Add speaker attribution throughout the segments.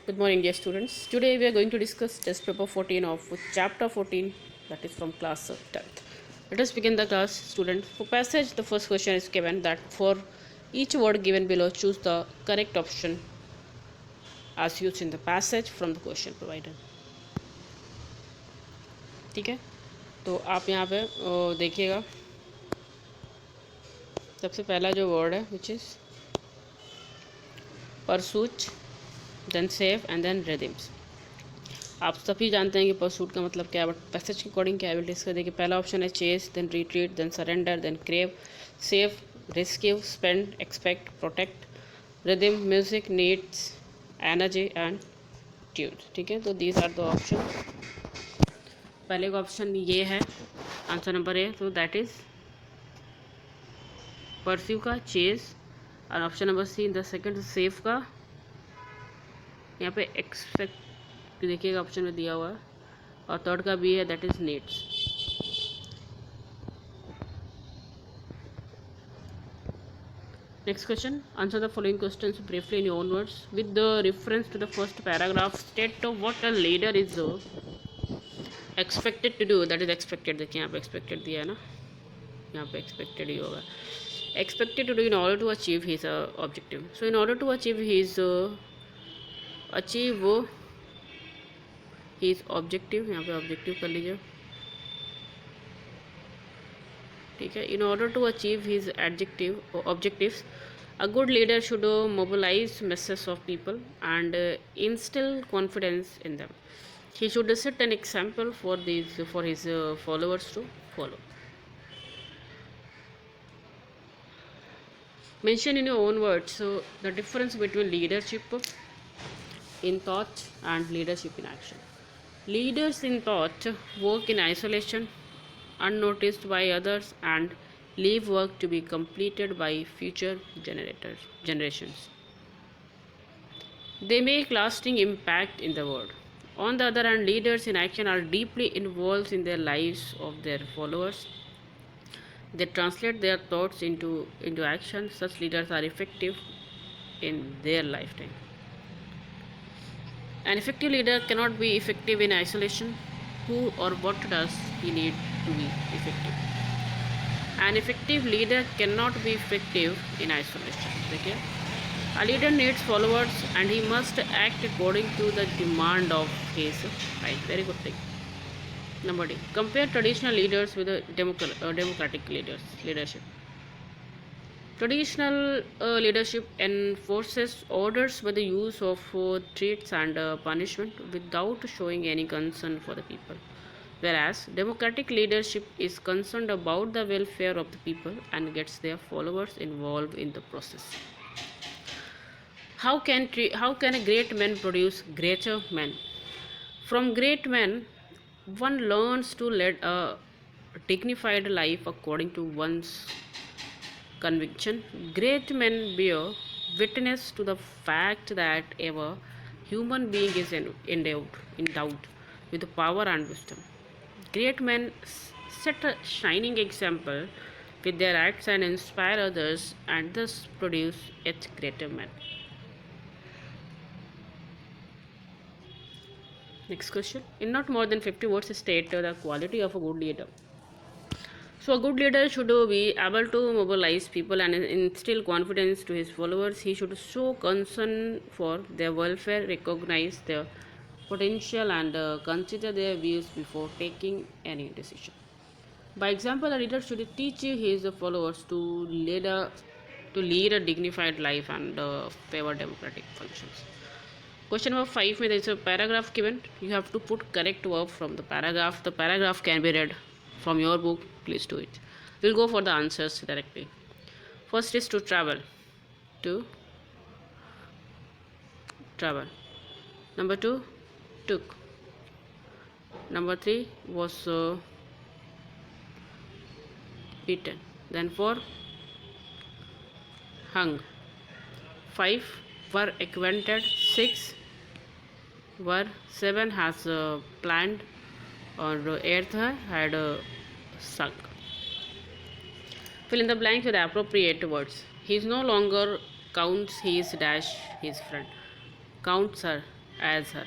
Speaker 1: Good morning, dear students. Today we are going to discuss test paper 14 of chapter 14, that is from class 10th. Let us begin the class, student. For passage, the first question is given that for each word given below, choose the correct option as used in the passage from the question provided. ठीक है, तो आप यहाँ पे देखिएगा, सबसे पहला जो वर्ड है which is pursuit, then save and then rhythms. आप सभी जानते हैं कि परसूट का मतलब क्या है, बट पैसेज के अकॉर्डिंग क्या है डिस्कस. देखिए, पहला ऑप्शन है chase, then retreat, then surrender, then crave, save, rescue, spend, expect, protect, rhythm, music, needs, energy and tune. ठीक है, तो दीज आर द ऑप्शन. पहले का ऑप्शन ये है आंसर नंबर ए, तो दैट इज परस्यू का चेस. और option number see the second safe का, यहाँ पे एक्सपेक्ट देखिएगा ऑप्शन में दिया हुआ है. और थर्ड का बी है, that is needs. Next question. Answer the following questions briefly in your own words. With the reference to the first paragraph, state what a leader is expected to do. That is expected. देखिए यहाँ पे expected दिया है ना, यहाँ पे expected ही होगा. Expected to do in order to achieve his objective. So in order to achieve his objective, यहाँ पे objective कर लीजिए. ठीक है, in order to achieve his objectives, a good leader should mobilize masses of people and instill confidence in them. He should set an example for his followers to follow. Mention in your own words the difference between leadership in thought and leadership in action. Leaders in thought work in isolation, unnoticed by others, and leave work to be completed by future generations. They make lasting impact in the world. On the other hand, leaders in action are deeply involved in the lives of their followers. They translate their thoughts into action. Such leaders are effective in their lifetime. An effective leader cannot be effective in isolation. Who or what does he need to be effective? An effective leader cannot be effective in isolation. Okay? A leader needs followers and he must act according to the demand of his right. Very good thing. Number D. Compare traditional leaders with the democratic leadership. Traditional leadership enforces orders by the use of threats and punishment without showing any concern for the people. Whereas democratic leadership is concerned about the welfare of the people and gets their followers involved in the process. How can a great man produce greater men? From great men, one learns to lead a dignified life according to one's conviction. Great men bear witness to the fact that every human being is endowed with power and wisdom. Great men set a shining example with their acts and inspire others and thus produce yet greater men. Next question. In not more than 50 words, state the quality of a good leader. So, a good leader should be able to mobilize people and instill confidence to his followers. He should show concern for their welfare, recognize their potential, and consider their views before taking any decision. By example, a leader should teach his followers to lead a dignified life and favor democratic functions. Question number 5 में there is a paragraph given. You have to put correct verb from the paragraph. The paragraph can be read from your book. Please do it. We'll go for the answers directly. First is to travel. To travel. Number 2, took. Number 3 was beaten. Then 4, hung. 5, were acquainted. 6, were. 7, has planned. Or 8th had sunk. Fill in the blanks with the appropriate words. He is no longer counts his dash his friend. Counts her as her.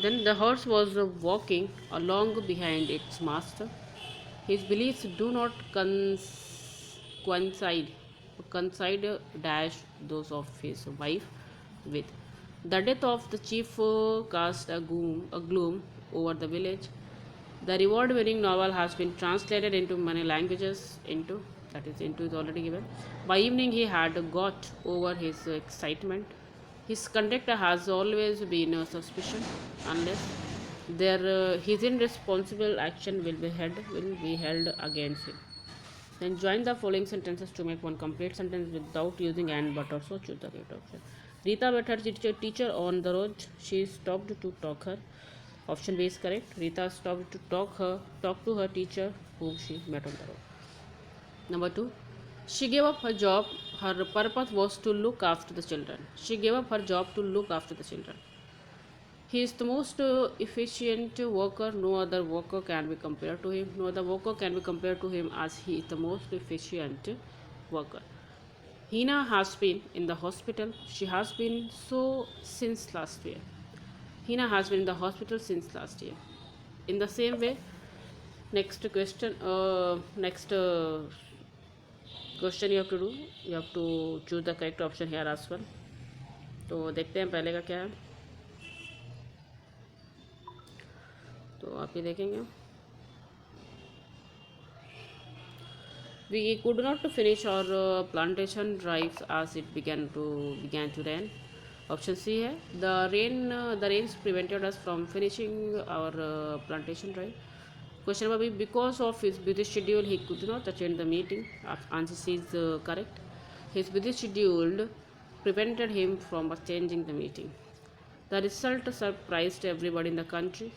Speaker 1: Then the horse was walking along behind its master. His beliefs do not coincide, dash those of his wife with. The death of the chief cast a gloom over the village. The reward-winning novel has been translated into many languages. Into is already given. By evening, he had got over his excitement. His conductor has always been a suspicion, unless his irresponsible action will be held against him. Then join the following sentences to make one complete sentence without using and but also choose the correct option. Rita met her teacher on the road. She stopped to talk her. Option B is correct. Rita stopped to talk to her teacher whom she met on the road. Number 2. She gave up her job. Her purpose was to look after the children. She gave up her job to look after the children. He is the most efficient worker. No other worker can be compared to him. No other worker can be compared to him as he is the most efficient worker. Hina has been in the hospital. She has been so since last year. Hina has been in the hospital since last year. In the same way, next question you have to do. You have to choose the correct option here as well. तो देखते हैं पहले का क्या है. तो आप ये देखेंगे. We could not finish our plantation drives as it began to rain. Option C है. The rains prevented us from finishing our plantation drive. Question number B. Because of his busy schedule, he could not attend the meeting. Answer C is correct. His busy schedule prevented him from attending the meeting. The result surprised everybody in the country.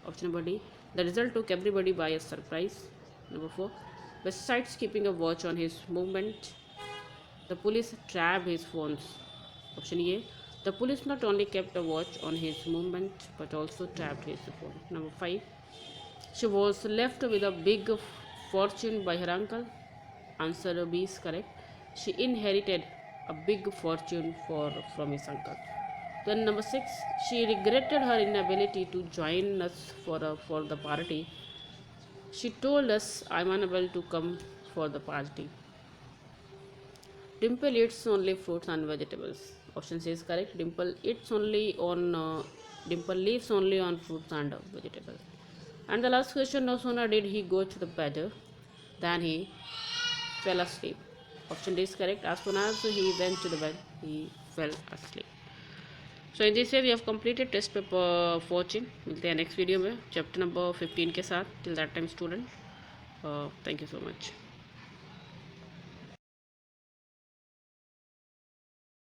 Speaker 1: Option number D. The result took everybody by a surprise. Number 4. Besides keeping a watch on his movement, the police trapped his phones. Option A. The police not only kept a watch on his movement but also trapped his phone. Number 5. She was left with a big fortune by her uncle. Answer B is correct. She inherited a big fortune from his uncle. Then number 6. She regretted her inability to join us for the party. She told us, I'm unable to come for the party. Dimple eats only fruits and vegetables. Option C is correct. Dimple lives only on fruits and vegetables. And the last question, no sooner did he go to the bed than he fell asleep. Option D is correct. As soon as he went to the bed, he fell asleep. So in this way we have completed test paper 14. मिलते हैं next video में chapter number 15 के साथ. Till that time student, thank you so much.